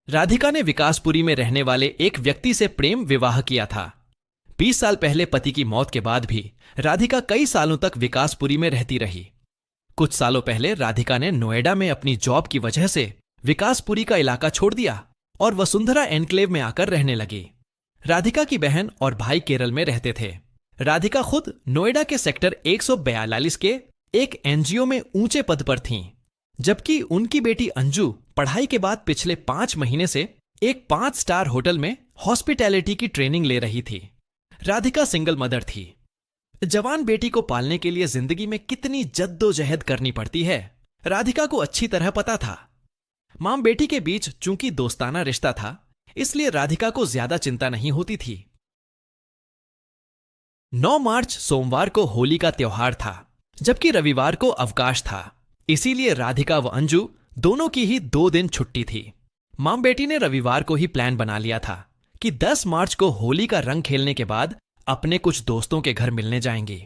राधिका ने विकासपुरी में रहने वाले एक व्यक्ति से प्रेम विवाह किया था। 20 साल पहले पति की मौत के बाद भी राधिका कई सालों तक विकासपुरी में रहती रही। कुछ सालों पहले राधिका ने नोएडा में अपनी जॉब की वजह से विकासपुरी का इलाका छोड़ दिया और वसुंधरा एनक्लेव में आकर रहने लगी। राधिका की बहन और भाई केरल में रहते थे। राधिका खुद नोएडा के सेक्टर 142 के एक एनजीओ में ऊंचे पद पर थीं, जबकि उनकी बेटी अंजू पढ़ाई के बाद पिछले 5 महीने से एक 5 स्टार होटल में हॉस्पिटैलिटी की ट्रेनिंग ले रही थी। राधिका सिंगल मदर थी। जवान बेटी को पालने के लिए जिंदगी में कितनी जद्दोजहद करनी पड़ती है, राधिका को अच्छी तरह पता था। मां बेटी के बीच चूंकि दोस्ताना रिश्ता था, इसलिए राधिका को ज्यादा चिंता नहीं होती थी। 9 मार्च सोमवार को होली का त्योहार था, जबकि रविवार को अवकाश था। इसीलिए राधिका व अंजू दोनों की ही 2 दिन छुट्टी थी। मां बेटी ने रविवार को ही प्लान बना लिया था कि 10 मार्च को होली का रंग खेलने के बाद अपने कुछ दोस्तों के घर मिलने जाएंगी।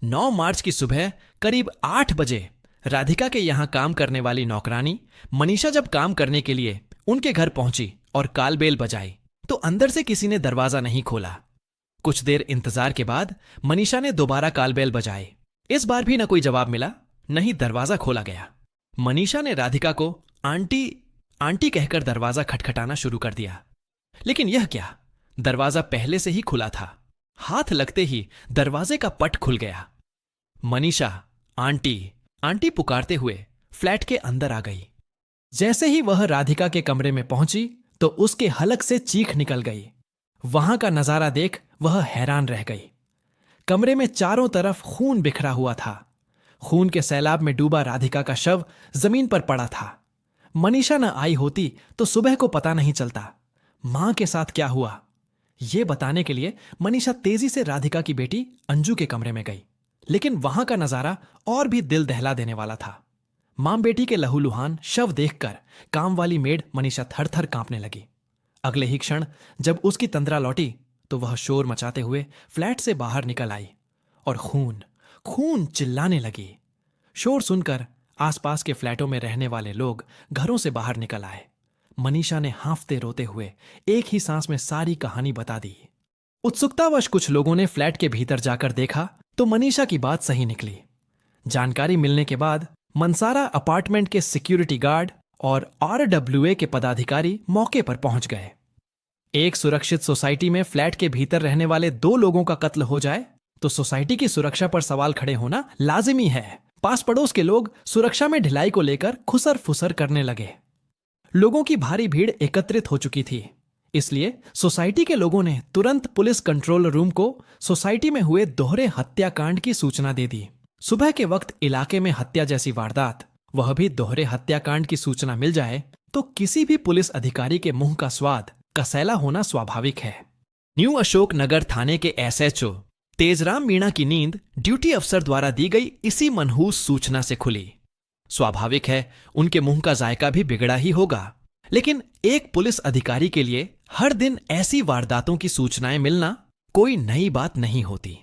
9 मार्च की सुबह करीब 8 बजे राधिका के यहां काम करने वाली नौकरानी मनीषा जब काम करने के लिए उनके घर पहुंची और कालबेल बजाई, तो अंदर से किसी ने दरवाजा नहीं खोला। कुछ देर इंतजार के बाद मनीषा ने दोबारा कालबेल बजाई। इस बार भी न कोई जवाब मिला, न ही दरवाजा खोला गया। मनीषा ने राधिका को आंटी आंटी कहकर दरवाजा खटखटाना शुरू कर दिया, लेकिन यह क्या, दरवाजा पहले से ही खुला था। हाथ लगते ही दरवाजे का पट खुल गया। मनीषा आंटी आंटी पुकारते हुए फ्लैट के अंदर आ गई। जैसे ही वह राधिका के कमरे में पहुंची तो उसके हलक से चीख निकल गई। वहां का नजारा देख वह हैरान रह गई। कमरे में चारों तरफ खून बिखरा हुआ था। खून के सैलाब में डूबा राधिका का शव जमीन पर पड़ा था। मनीषा न आई होती तो सुबह को पता नहीं चलता। मां के साथ क्या हुआ, यह बताने के लिए मनीषा तेजी से राधिका की बेटी अंजू के कमरे में गई, लेकिन वहां का नजारा और भी दिल दहला देने वाला था। मां बेटी के लहूलुहान शव देखकर काम वाली मेड मनीषा थर थर कांपने लगी। अगले ही क्षण जब उसकी तंद्रा लौटी तो वह शोर मचाते हुए फ्लैट से बाहर निकल आई और खून खून चिल्लाने लगी। शोर सुनकर आसपास के फ्लैटों में रहने वाले लोग घरों से बाहर निकल आए। मनीषा ने हांफते रोते हुए एक ही सांस में सारी कहानी बता दी। उत्सुकतावश कुछ लोगों ने फ्लैट के भीतर जाकर देखा तो मनीषा की बात सही निकली। जानकारी मिलने के बाद मनसारा अपार्टमेंट के सिक्योरिटी गार्ड और आरडब्ल्यूए के पदाधिकारी मौके पर पहुंच गए। एक सुरक्षित सोसाइटी में फ्लैट के भीतर रहने वाले 2 लोगों का कत्ल हो जाए तो सोसाइटी की सुरक्षा पर सवाल खड़े होना लाजिमी है। पास पड़ोस के लोग सुरक्षा में ढिलाई को लेकर खुसर फुसर करने लगे। लोगों की भारी भीड़ एकत्रित हो चुकी थी, इसलिए सोसाइटी के लोगों ने तुरंत पुलिस कंट्रोल रूम को सोसाइटी में हुए दोहरे हत्याकांड की सूचना दे दी। सुबह के वक्त इलाके में हत्या जैसी वारदात, वह भी दोहरे हत्याकांड की सूचना मिल जाए तो किसी भी पुलिस अधिकारी के मुंह का स्वाद कसैला होना स्वाभाविक है। न्यू अशोक नगर थाने के एसएचओ तेजराम मीणा की नींद ड्यूटी अफसर द्वारा दी गई इसी मनहूस सूचना से खुली। स्वाभाविक है उनके मुंह का जायका भी बिगड़ा ही होगा, लेकिन एक पुलिस अधिकारी के लिए हर दिन ऐसी वारदातों की सूचनाएं मिलना कोई नई बात नहीं होती।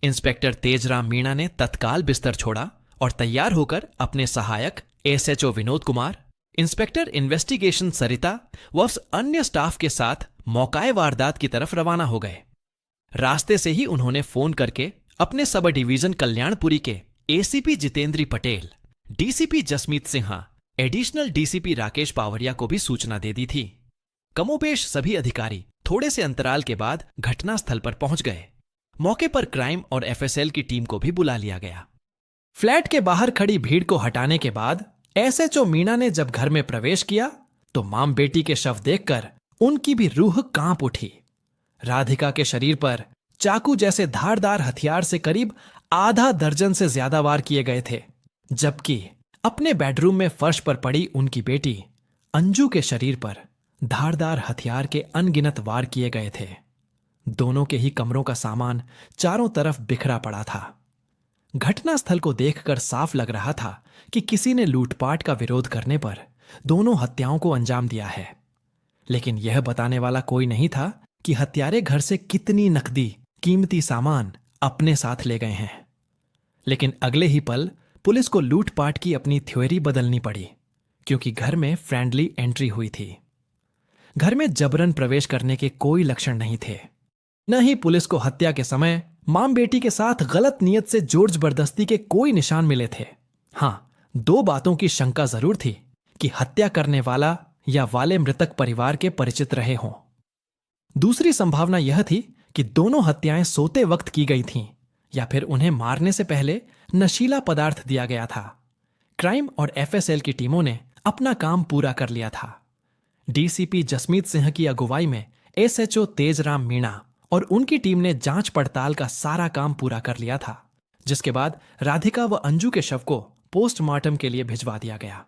इंस्पेक्टर तेजराम मीणा ने तत्काल बिस्तर छोड़ा और तैयार होकर अपने सहायक SHO Vinod Kumar, inspector investigation Sarita व अन्य स्टाफ के साथ मौकाए वारदात की तरफ रवाना हो गए। रास्ते से ही उन्होंने फोन करके अपने सब डिवीजन कल्याणपुरी के ACP Jitendri Patel, DCP Jasmeet Sinha, additional DCP Rakesh Pawaria को भी सूचना दे दी थी। कमोबेश सभी अधिकारी थोड़े से अंतराल के बाद घटनास्थल पर पहुंच गए। मौके पर क्राइम और एफएसएल की टीम को भी बुला लिया गया। फ्लैट के बाहर खड़ी भीड़ को हटाने के बाद एसएचओ मीणा ने जब घर में प्रवेश किया तो मां बेटी के शव देखकर उनकी भी रूह कांप उठी। राधिका के शरीर पर चाकू जैसे धारदार हथियार से करीब आधा दर्जन से ज्यादा वार किए गए थे, जबकि अपने बेडरूम में फर्श पर पड़ी उनकी बेटी अंजू के शरीर पर धारदार हथियार के अनगिनत वार किए गए थे। दोनों के ही कमरों का सामान चारों तरफ बिखरा पड़ा था। घटनास्थल को देखकर साफ लग रहा था कि किसी ने लूटपाट का विरोध करने पर दोनों हत्याओं को अंजाम दिया है, लेकिन यह बताने वाला कोई नहीं था कि हत्यारे घर से कितनी नकदी कीमती सामान अपने साथ ले गए हैं। लेकिन अगले ही पल पुलिस को लूटपाट की अपनी थ्योरी बदलनी पड़ी, क्योंकि घर में फ्रेंडली एंट्री हुई थी। घर में जबरन प्रवेश करने के कोई लक्षण नहीं थे। न ही पुलिस को हत्या के समय मां बेटी के साथ गलत नियत से जोर जबरदस्ती के कोई निशान मिले थे। हां, दो बातों की शंका जरूर थी कि हत्या करने वाला या वाले मृतक परिवार के परिचित रहे हों। दूसरी संभावना यह थी कि दोनों हत्याएं सोते वक्त की गई थीं या फिर उन्हें मारने से पहले नशीला पदार्थ दिया गया था। क्राइम और एफएसएल की टीमों ने अपना काम पूरा कर लिया था। डीसीपी जसमीत सिंह की अगुवाई में एसएचओ तेजराम मीणा और उनकी टीम ने जांच पड़ताल का सारा काम पूरा कर लिया था, जिसके बाद राधिका व अंजू के शव को पोस्टमार्टम के लिए भिजवा दिया गया।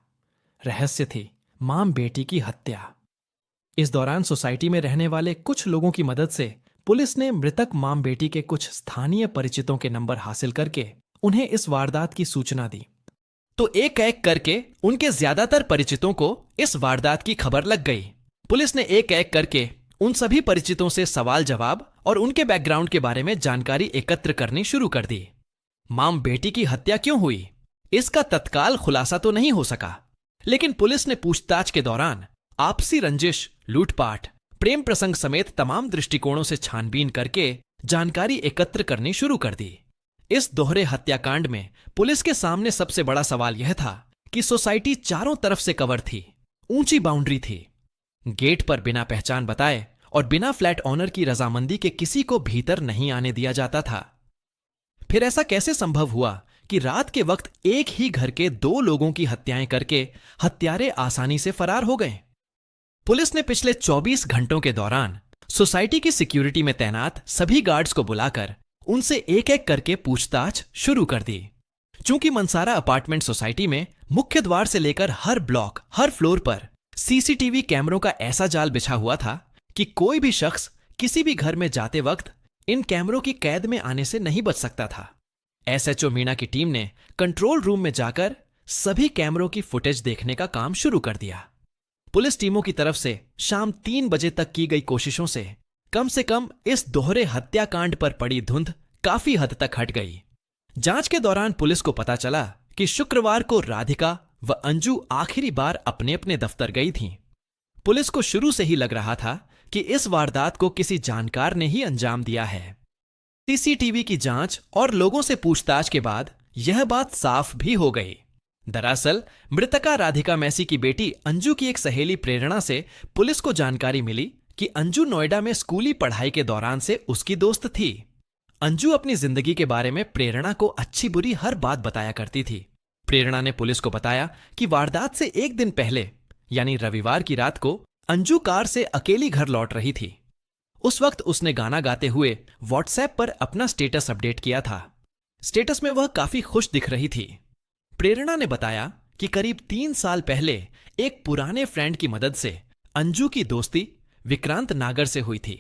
रहस्य थी मां बेटी की हत्या। इस दौरान सोसाइटी में रहने वाले कुछ लोगों की मदद से पुलिस ने मृतक मां बेटी के कुछ स्थानीय परिचितों के नंबर हासिल करके उन्हें इस वारदात की सूचना दी। तो एक एक करके उनके ज्यादातर परिचितों को इस वारदात की खबर लग गई। पुलिस ने एक एक करके उन सभी परिचितों से सवाल जवाब और उनके बैकग्राउंड के बारे में जानकारी एकत्र करनी शुरू कर दी। मां बेटी की हत्या क्यों हुई, इसका तत्काल खुलासा तो नहीं हो सका, लेकिन पुलिस ने पूछताछ के दौरान आपसी रंजिश, लूटपाट, प्रेम प्रसंग समेत तमाम दृष्टिकोणों से छानबीन करके जानकारी एकत्र करनी शुरू कर दी। इस दोहरे हत्याकांड में पुलिस के सामने सबसे बड़ा सवाल यह था कि सोसाइटी चारों तरफ से कवर थी, ऊंची बाउंड्री थी। गेट पर बिना पहचान बताए और बिना फ्लैट ऑनर की रजामंदी के किसी को भीतर नहीं आने दिया जाता था। फिर ऐसा कैसे संभव हुआ कि रात के वक्त एक ही घर के दो लोगों की हत्याएं करके हत्यारे आसानी से फरार हो गए? पुलिस ने पिछले 24 घंटों के दौरान सोसाइटी की सिक्योरिटी में तैनात सभी गार्ड्स को बुलाकर उनसे एक एक करके पूछताछ शुरू कर दी। चूंकि मनसारा अपार्टमेंट सोसाइटी में मुख्य द्वार से लेकर हर ब्लॉक, हर फ्लोर पर सीसीटीवी कैमरों का ऐसा जाल बिछा हुआ था कि कोई भी शख्स किसी भी घर में जाते वक्त इन कैमरों की कैद में आने से नहीं बच सकता था। एसएचओ मीणा की टीम ने कंट्रोल रूम में जाकर सभी कैमरों की फुटेज देखने का काम शुरू कर दिया। पुलिस टीमों की तरफ से शाम 3 बजे तक की गई कोशिशों से कम इस दोहरे हत्याकांड पर पड़ी धुंध काफी हद तक हट गई। जांच के दौरान पुलिस को पता चला कि शुक्रवार को राधिका व अंजू आखिरी बार अपने अपने दफ्तर गई थीं। पुलिस को शुरू से ही लग रहा था कि इस वारदात को किसी जानकार ने ही अंजाम दिया है। सीसीटीवी की जांच और लोगों से पूछताछ के बाद यह बात साफ भी हो गई। दरअसल मृतका राधिका मैसी की बेटी अंजू की एक सहेली प्रेरणा से पुलिस को जानकारी मिली कि अंजू नोएडा में स्कूली पढ़ाई के दौरान से उसकी दोस्त थी। अंजू अपनी जिंदगी के बारे में प्रेरणा को अच्छी बुरी हर बात बताया करती थी। प्रेरणा ने पुलिस को बताया कि वारदात से एक दिन पहले यानी रविवार की रात को अंजू कार से अकेली घर लौट रही थी। उस वक्त उसने गाना गाते हुए व्हाट्सएप पर अपना स्टेटस अपडेट किया था। स्टेटस में वह काफी खुश दिख रही थी। प्रेरणा ने बताया कि करीब 3 साल पहले एक पुराने फ्रेंड की मदद से अंजू की दोस्ती विक्रांत नागर से हुई थी,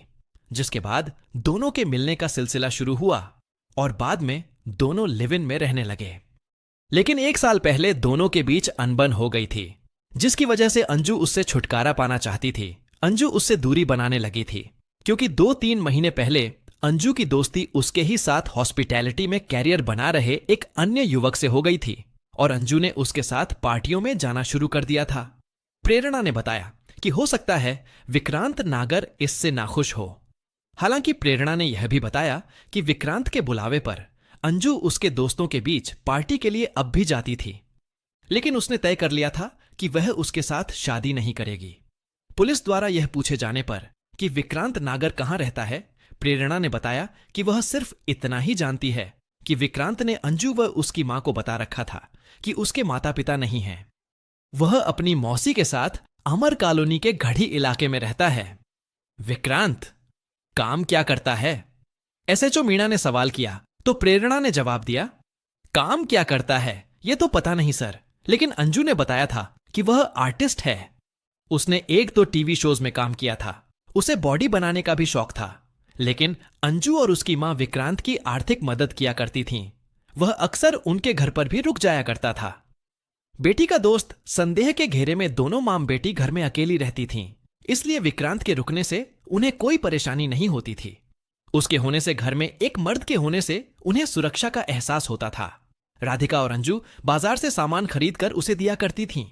जिसके बाद दोनों के मिलने का सिलसिला शुरू हुआ और बाद में दोनों लिव इन में रहने लगे। लेकिन 1 साल पहले दोनों के बीच अनबन हो गई थी, जिसकी वजह से अंजू उससे छुटकारा पाना चाहती थी। अंजू उससे दूरी बनाने लगी थी क्योंकि 2-3 महीने पहले अंजू की दोस्ती उसके ही साथ हॉस्पिटैलिटी में कैरियर बना रहे एक अन्य युवक से हो गई थी और अंजू ने उसके साथ पार्टियों में जाना शुरू कर दिया था। प्रेरणा ने बताया कि हो सकता है विक्रांत नागर इससे नाखुश हो। हालांकि प्रेरणा ने यह भी बताया कि विक्रांत के बुलावे पर अंजू उसके दोस्तों के बीच पार्टी के लिए अब भी जाती थी, लेकिन उसने तय कर लिया था कि वह उसके साथ शादी नहीं करेगी। पुलिस द्वारा यह पूछे जाने पर कि विक्रांत नागर कहां रहता है, प्रेरणा ने बताया कि वह सिर्फ इतना ही जानती है कि विक्रांत ने अंजू व उसकी मां को बता रखा था कि उसके माता पिता नहीं हैं। वह अपनी मौसी के साथ अमर कॉलोनी के गढ़ी इलाके में रहता है। विक्रांत काम क्या करता है? एसएचओ मीणा ने सवाल किया तो प्रेरणा ने जवाब दिया, काम क्या करता है यह तो पता नहीं सर, लेकिन अंजू ने बताया था कि वह आर्टिस्ट है। उसने 1-2 टीवी शोज में काम किया था। उसे बॉडी बनाने का भी शौक था, लेकिन अंजू और उसकी मां विक्रांत की आर्थिक मदद किया करती थीं। वह अक्सर उनके घर पर भी रुक जाया करता था। बेटी का दोस्त संदेह के घेरे में दोनों मां बेटी घर में अकेली रहती थीं, इसलिए विक्रांत के रुकने से उन्हें कोई परेशानी नहीं होती थी। उसके होने से घर में एक मर्द के होने से उन्हें सुरक्षा का एहसास होता था। राधिका और अंजू बाजार से सामान खरीद कर उसे दिया करती थीं।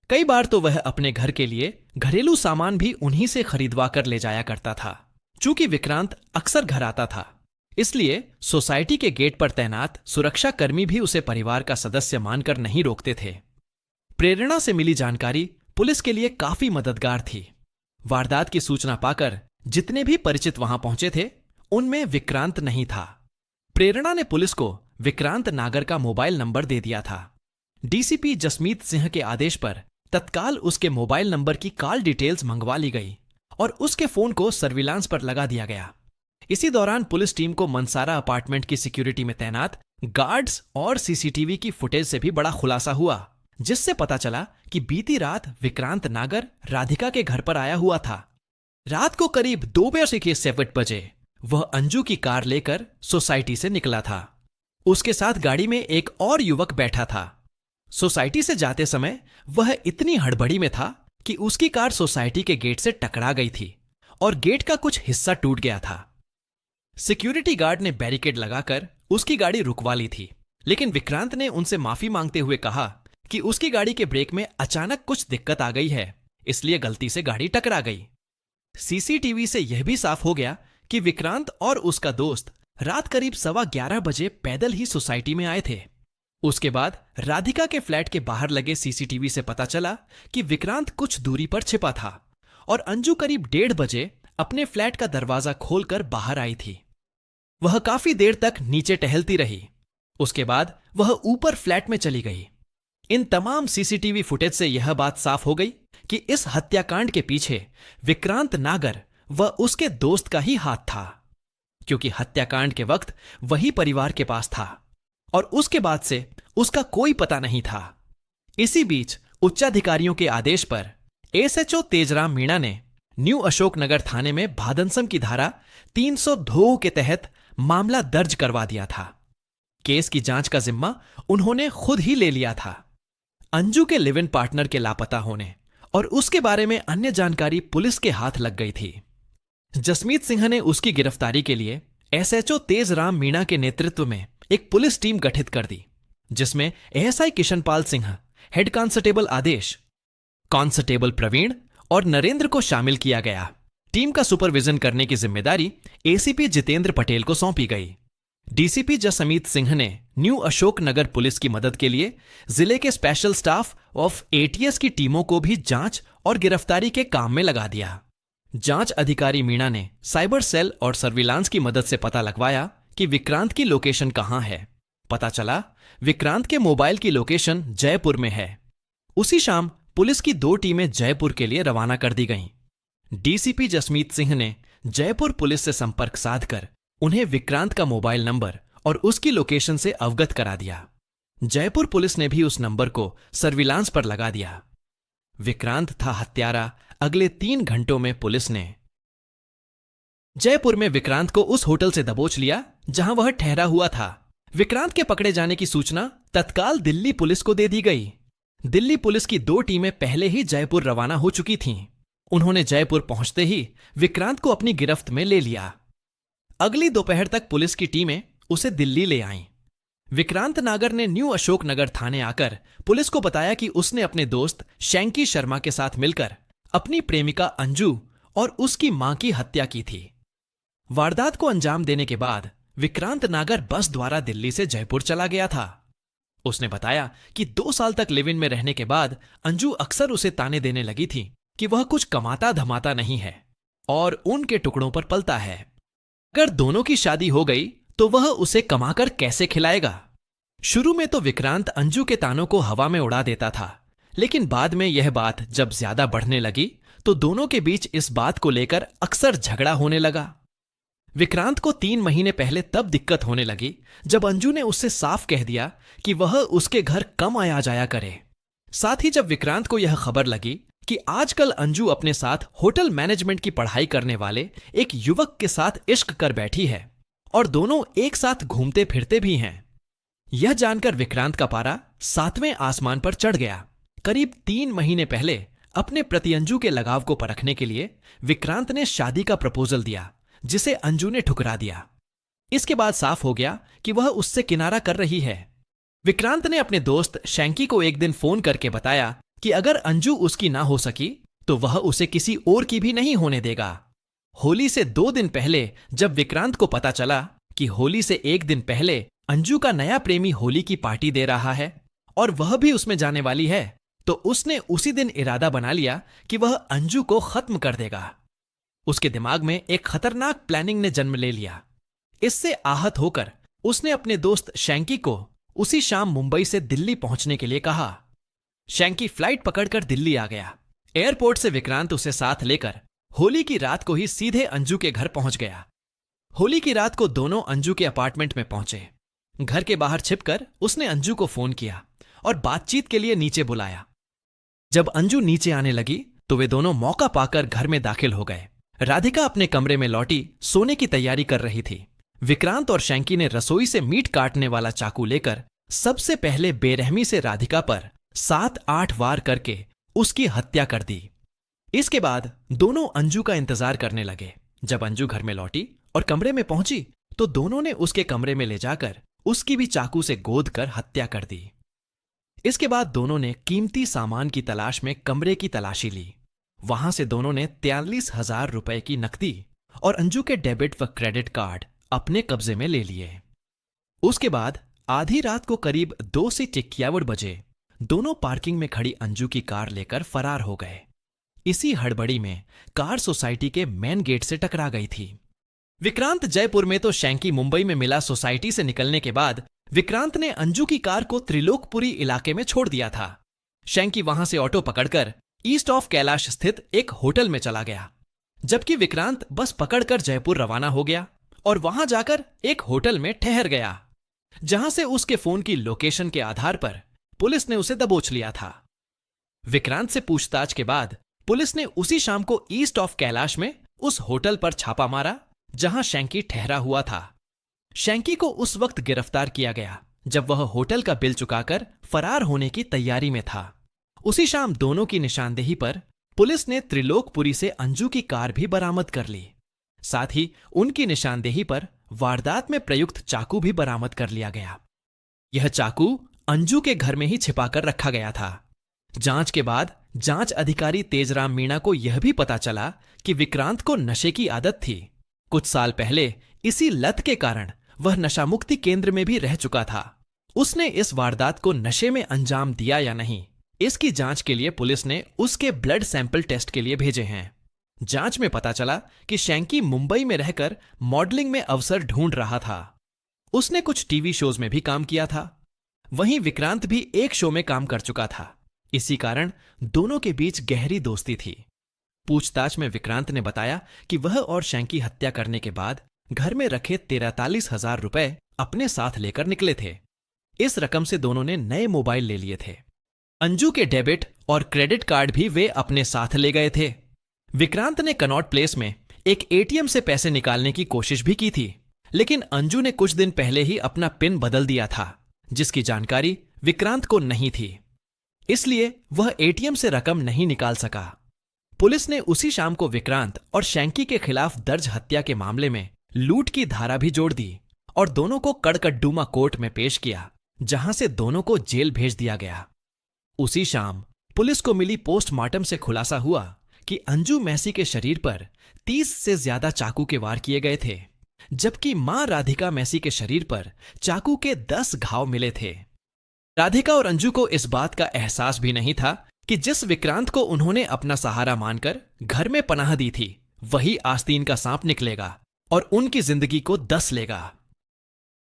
कई बार तो वह अपने घर के लिए घरेलू सामान भी उन्हीं से खरीदवा कर ले जाया करता था। चूंकि विक्रांत अक्सर घर आता था, इसलिए सोसाइटी के गेट पर तैनात सुरक्षा कर्मी भी उसे परिवार का सदस्य मानकर नहीं रोकते थे। प्रेरणा से मिली जानकारी पुलिस के लिए काफी मददगार थी। वारदात की सूचना पाकर जितने भी परिचित वहां पहुंचे थे, उनमें विक्रांत नहीं था। प्रेरणा ने पुलिस को विक्रांत नागर का मोबाइल नंबर दे दिया था। डीसीपी जसमीत सिंह के आदेश पर तत्काल उसके मोबाइल नंबर की कॉल डिटेल्स मंगवा ली गई और उसके फोन को सर्विलांस पर लगा दिया गया। इसी दौरान पुलिस टीम को मनसारा अपार्टमेंट की सिक्योरिटी में तैनात गार्ड्स और सीसीटीवी की फुटेज से भी बड़ा खुलासा हुआ, जिससे पता चला कि बीती रात विक्रांत नागर राधिका के घर पर आया हुआ था। रात को करीब 2:07 बजे वह अंजू की कार लेकर सोसाइटी से निकला था। उसके साथ गाड़ी में एक और युवक बैठा था। सोसाइटी से जाते समय वह इतनी हड़बड़ी में था कि उसकी कार सोसाइटी के गेट से टकरा गई थी और गेट का कुछ हिस्सा टूट गया था। सिक्योरिटी गार्ड ने बैरिकेड लगाकर उसकी गाड़ी रुकवा ली थी, लेकिन विक्रांत ने उनसे माफी मांगते हुए कहा कि उसकी गाड़ी के ब्रेक में अचानक कुछ दिक्कत आ गई है, इसलिए गलती से गाड़ी टकरा गई। सीसीटीवी से यह भी साफ हो गया कि विक्रांत और उसका दोस्त रात करीब 11:15 बजे पैदल ही सोसाइटी में आए थे। उसके बाद राधिका के फ्लैट के बाहर लगे सीसीटीवी से पता चला कि विक्रांत कुछ दूरी पर छिपा था और अंजू करीब 1:30 बजे अपने फ्लैट का दरवाजा खोलकर बाहर आई थी। वह काफी देर तक नीचे टहलती रही। उसके बाद वह ऊपर फ्लैट में चली गई। इन तमाम सीसीटीवी फुटेज से यह बात साफ हो गई कि इस हत्याकांड के पीछे विक्रांत नागर व उसके दोस्त का ही हाथ था, क्योंकि हत्याकांड के वक्त वही परिवार के पास था और उसके बाद से उसका कोई पता नहीं था। इसी बीच उच्चाधिकारियों के आदेश पर एसएचओ तेजराम मीणा ने न्यू अशोकनगर थाने में भादनसम की धारा 302 के तहत मामला दर्ज करवा दिया था। केस की जांच का जिम्मा उन्होंने खुद ही ले लिया था। अंजू के लिव इन पार्टनर के लापता होने और उसके बारे में अन्य जानकारी पुलिस के हाथ लग गई थी। जसमीत सिंह ने उसकी गिरफ्तारी के लिए एसएचओ तेजराम मीणा के नेतृत्व में एक पुलिस टीम गठित कर दी, जिसमें ASI Kishanpal Singh, head constable Adesh, constable Praveen और नरेंद्र को शामिल किया गया। टीम का सुपरविजन करने की जिम्मेदारी एसीपी जितेंद्र पटेल को सौंपी गई। डीसीपी जसमीत सिंह ने न्यू अशोकनगर पुलिस की मदद के लिए जिले के स्पेशल स्टाफ ऑफ एटीएस की टीमों को भी जांच और गिरफ्तारी के काम में लगा दिया। जांच अधिकारी मीणा ने साइबर सेल और सर्विलांस की मदद से पता लगवाया कि विक्रांत की लोकेशन कहां है। पता चला विक्रांत के मोबाइल की लोकेशन जयपुर में है। उसी शाम पुलिस की 2 टीमें जयपुर के लिए रवाना कर दी गईं। डीसीपी जसमीत सिंह ने जयपुर पुलिस से संपर्क साधकर उन्हें विक्रांत का मोबाइल नंबर और उसकी लोकेशन से अवगत करा दिया। जयपुर पुलिस ने भी उस नंबर को सर्विलांस पर लगा दिया। विक्रांत था हत्यारा। अगले 3 घंटों में पुलिस ने जयपुर में विक्रांत को उस होटल से दबोच लिया जहां वह ठहरा हुआ था। विक्रांत के पकड़े जाने की सूचना तत्काल दिल्ली पुलिस को दे दी गई। दिल्ली पुलिस की 2 टीमें पहले ही जयपुर रवाना हो चुकी थीं। उन्होंने जयपुर पहुंचते ही विक्रांत को अपनी गिरफ्त में ले लिया। अगली दोपहर तक पुलिस की टीमें उसे दिल्ली ले आईं। विक्रांत नागर ने न्यू अशोकनगर थाने आकर पुलिस को बताया कि उसने अपने दोस्त शैंकी शर्मा के साथ मिलकर अपनी प्रेमिका अंजू और उसकी मां की हत्या की थी। वारदात को अंजाम देने के बाद विक्रांत नागर बस द्वारा दिल्ली से जयपुर चला गया था। उसने बताया कि 2 साल तक लिव इन में रहने के बाद अंजू अक्सर उसे ताने देने लगी थी कि वह कुछ कमाता धमाता नहीं है और उनके टुकड़ों पर पलता है। अगर दोनों की शादी हो गई तो वह उसे कमाकर कैसे खिलाएगा। शुरू में तो विक्रांत अंजू के तानों को हवा में उड़ा देता था, लेकिन बाद में यह बात जब ज्यादा बढ़ने लगी तो दोनों के बीच इस बात को लेकर अक्सर झगड़ा होने लगा। विक्रांत को 3 महीने पहले तब दिक्कत होने लगी जब अंजू ने उससे साफ कह दिया कि वह उसके घर कम आया जाया करे। साथ ही जब विक्रांत को यह खबर लगी कि आजकल अंजू अपने साथ होटल मैनेजमेंट की पढ़ाई करने वाले एक युवक के साथ इश्क कर बैठी है और दोनों एक साथ घूमते फिरते भी हैं, यह जानकर विक्रांत का पारा 7वें आसमान पर चढ़ गया। करीब 3 महीने पहले अपने प्रति अंजू के लगाव को परखने के लिए विक्रांत ने शादी का प्रपोजल दिया, जिसे अंजू ने ठुकरा दिया। इसके बाद साफ हो गया कि वह उससे किनारा कर रही है। विक्रांत ने अपने दोस्त शैंकी को एक दिन फोन करके बताया कि अगर अंजू उसकी ना हो सकी तो वह उसे किसी और की भी नहीं होने देगा। होली से 2 दिन पहले जब विक्रांत को पता चला कि होली से 1 दिन पहले अंजू का नया प्रेमी होली की पार्टी दे रहा है और वह भी उसमें जाने वाली है, तो उसने उसी दिन इरादा बना लिया कि वह अंजू को खत्म कर देगा। उसके दिमाग में एक खतरनाक प्लानिंग ने जन्म ले लिया। इससे आहत होकर उसने अपने दोस्त शैंकी को उसी शाम मुंबई से दिल्ली पहुंचने के लिए कहा। शैंकी फ्लाइट पकड़कर दिल्ली आ गया। एयरपोर्ट से विक्रांत उसे साथ लेकर होली की रात को ही सीधे अंजू के घर पहुंच गया। होली की रात को दोनों अंजू के अपार्टमेंट में पहुंचे। घर के बाहर छिपकर उसने अंजू को फोन किया और बातचीत के लिए नीचे बुलाया। जब अंजू नीचे आने लगी तो वे दोनों मौका पाकर घर में दाखिल हो गए। राधिका अपने कमरे में लौटी सोने की तैयारी कर रही थी। विक्रांत और शैंकी ने रसोई से मीट काटने वाला चाकू लेकर सबसे पहले बेरहमी से राधिका पर 7-8 वार करके उसकी हत्या कर दी। इसके बाद दोनों अंजू का इंतजार करने लगे। जब अंजू घर में लौटी और कमरे में पहुंची तो दोनों ने उसके कमरे में ले जाकर उसकी भी चाकू से गोद कर हत्या कर दी। इसके बाद दोनों ने कीमती सामान की तलाश में कमरे की तलाशी ली। वहां से दोनों ने 43,000 रुपए की नकदी और अंजू के डेबिट व क्रेडिट कार्ड अपने कब्जे में ले लिए। उसके बाद आधी रात को करीब 2 से 51 बजे दोनों पार्किंग में खड़ी अंजू की कार लेकर फरार हो गए। इसी हड़बड़ी में कार सोसाइटी के मेन गेट से टकरा गई थी। विक्रांत जयपुर में तो शैंकी मुंबई में मिला। सोसाइटी से निकलने के बाद विक्रांत ने अंजू की कार को त्रिलोकपुरी इलाके में छोड़ दिया था। शैंकी वहां से ऑटो पकड़कर ईस्ट ऑफ कैलाश स्थित एक होटल में चला गया, जबकि विक्रांत बस पकड़कर जयपुर रवाना हो गया और वहां जाकर एक होटल में ठहर गया, जहां से उसके फोन की लोकेशन के आधार पर पुलिस ने उसे दबोच लिया था। विक्रांत से पूछताछ के बाद पुलिस ने उसी शाम को ईस्ट ऑफ कैलाश में उस होटल पर छापा मारा जहां शैंकी ठहरा हुआ था। शैंकी को उस वक्त गिरफ्तार किया गया जब वह होटल का बिल चुकाकर फरार होने की तैयारी में था। उसी शाम दोनों की निशानदेही पर पुलिस ने त्रिलोकपुरी से अंजू की कार भी बरामद कर ली। साथ ही उनकी निशानदेही पर वारदात में प्रयुक्त चाकू भी बरामद कर लिया गया। यह चाकू अंजू के घर में ही छिपाकर रखा गया था। जांच के बाद जांच अधिकारी तेजराम मीणा को यह भी पता चला कि विक्रांत को नशे की आदत थी। कुछ साल पहले इसी लत के कारण वह नशामुक्ति केंद्र में भी रह चुका था। उसने इस वारदात को नशे में अंजाम दिया या नहीं, इसकी जांच के लिए पुलिस ने उसके ब्लड सैंपल टेस्ट के लिए भेजे हैं। जांच में पता चला कि शैंकी मुंबई में रहकर मॉडलिंग में अवसर ढूंढ रहा था। उसने कुछ टीवी शोज में भी काम किया था। वहीं विक्रांत भी एक शो में काम कर चुका था। इसी कारण दोनों के बीच गहरी दोस्ती थी। पूछताछ में विक्रांत ने बताया कि वह और शैंकी हत्या करने के बाद घर में रखे 43,000 रुपए अपने साथ लेकर निकले थे। इस रकम से दोनों ने नए मोबाइल ले लिए थे। अंजू के डेबिट और क्रेडिट कार्ड भी वे अपने साथ ले गए थे। विक्रांत ने कनॉट प्लेस में एक एटीएम से पैसे निकालने की कोशिश भी की थी, लेकिन अंजू ने कुछ दिन पहले ही अपना पिन बदल दिया था, जिसकी जानकारी विक्रांत को नहीं थी। इसलिए वह एटीएम से रकम नहीं निकाल सका। पुलिस ने उसी शाम को विक्रांत और शैंकी के खिलाफ दर्ज हत्या के मामले में लूट की धारा भी जोड़ दी और दोनों को कड़कड्डूमा कोर्ट में पेश किया, जहां से दोनों को जेल भेज दिया गया। उसी शाम पुलिस को मिली पोस्टमार्टम से खुलासा हुआ कि अंजू मैसी के शरीर पर 30 से ज्यादा चाकू के वार किए गए थे, जबकि मां राधिका मैसी के शरीर पर चाकू के 10 घाव मिले थे। राधिका और अंजू को इस बात का एहसास भी नहीं था कि जिस विक्रांत को उन्होंने अपना सहारा मानकर घर में पनाह दी थी, वही आस्तीन का सांप निकलेगा और उनकी जिंदगी को 10 लेगा।